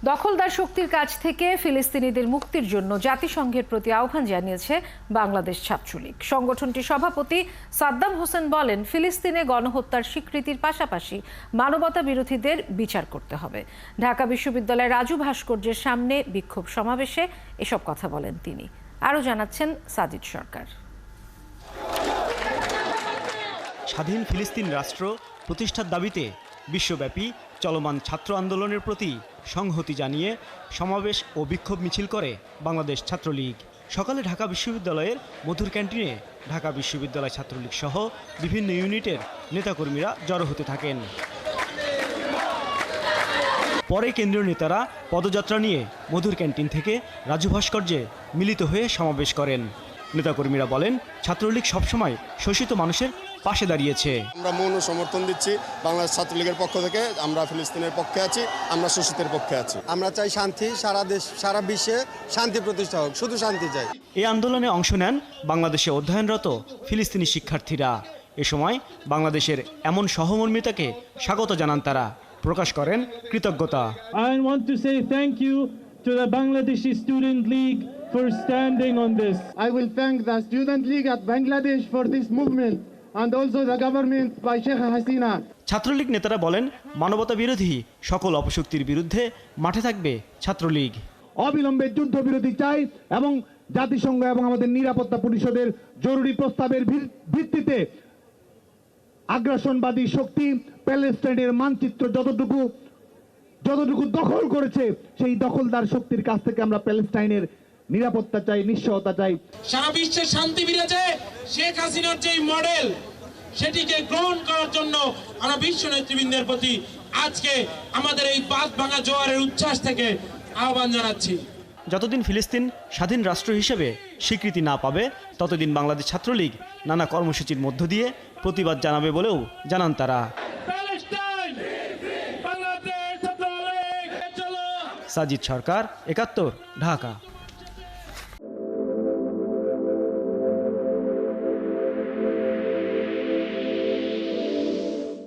দখলদার শক্তির কাছ থেকে ফিলিস্তিনিদের মুক্তির জন্য জাতিসংঘের প্রতি আহ্বান জানিয়েছে বাংলাদেশ ছাত্রলীগ। সংগঠনটির সভাপতি সাদ্দাম হোসেন বলেন, ফিলিস্তিনে গণহত্যার স্বীকৃতির পাশাপাশি মানবতা বিরোধীদের বিচার করতে হবে। ঢাকা বিশ্ববিদ্যালয়ের রাজু ভাস্কর্যের সামনে বিক্ষোভ সমাবেশে এসব কথা বলেন তিনি। আরও জানাচ্ছেন সাজিদ সরকার। স্বাধীন ফিলিস্তিন রাষ্ট্র প্রতিষ্ঠার দাবিতে বিশ্বব্যাপী চলমান ছাত্র আন্দোলনের প্রতি সংহতি জানিয়ে সমাবেশ ও বিক্ষোভ মিছিল করে বাংলাদেশ ছাত্রলীগ। সকালে ঢাকা বিশ্ববিদ্যালয়ের মধুর ক্যান্টিনে ঢাকা বিশ্ববিদ্যালয় ছাত্রলীগ সহ বিভিন্ন ইউনিটের নেতাকর্মীরা জড়ো হতে থাকেন। পরে কেন্দ্রীয় নেতারা পদযাত্রা নিয়ে মধুর ক্যান্টিন থেকে রাজু ভাস্কর্যে মিলিত হয়ে সমাবেশ করেন। নেতাকর্মীরা বলেন, ছাত্রলীগ সবসময় শোষিত মানুষের পাশে দাঁড়িয়েছে। আমরা মৌন সমর্থন দিচ্ছি বাংলাদেশ ছাত্রলীগের পক্ষ থেকে। আমরা ফিলিস্তিনের পক্ষে আছি, আমরা শোষিতের পক্ষে আছি। আমরা চাই শান্তি, সারা বিশ্বে শান্তি প্রতিষ্ঠা হোক, শুধু শান্তি চাই। এই আন্দোলনে অংশ নেন বাংলাদেশে অধ্যয়নরত ফিলিস্তিনি শিক্ষার্থীরা। এ সময় বাংলাদেশের এমন সহমর্মিতাকে স্বাগত জানান তারা, প্রকাশ করেন কৃতজ্ঞতা। I want to say thank you to the Bangladeshi Student League for standing on this. I will thank the Student League at Bangladesh for this movement and also the government by Sheikh Hasina. Chhatra League নেতারা বলেন, মানবতা বিরোধী সকল অপশক্তির বিরুদ্ধে মাঠে থাকবে ছাত্রলীগ। অবিলম্বে যুদ্ধবিরতি চাই এবং জাতিসংঘ এবং আমাদের নিরাপত্তা পরিষদের জরুরি প্রস্তাবের ভিত্তিতে আগ্রাসনবাদী শক্তি প্যালেস্টাইনের মানচিত্র যতটুকু দখল করেছে, সেই দখলদার শক্তির কাছ থেকে আমরা প্যালেস্টাইনের নিরাপত্তা চাই, নিশ্চয়তা চাই। সারা বিশ্বে শান্তি বিরাজে শেখ হাসিনার যে মডেল, সেটিকে গ্রহণ করার জন্য আমরা বিশ্ব নেতৃবৃন্দের প্রতি আজকে আমাদের এই বাঁধ ভাঙা জোয়ারের উচ্ছ্বাস থেকে আহ্বান জানাচ্ছি। যতদিন ফিলিস্তিন স্বাধীন রাষ্ট্র হিসেবে স্বীকৃতি না পাবে, ততদিন বাংলাদেশ ছাত্রলীগ নানা কর্মসূচির মধ্য দিয়ে প্রতিবাদ জানাবে বলেও জানান তারা। সাজিদ সরকার, ৭১, ঢাকা।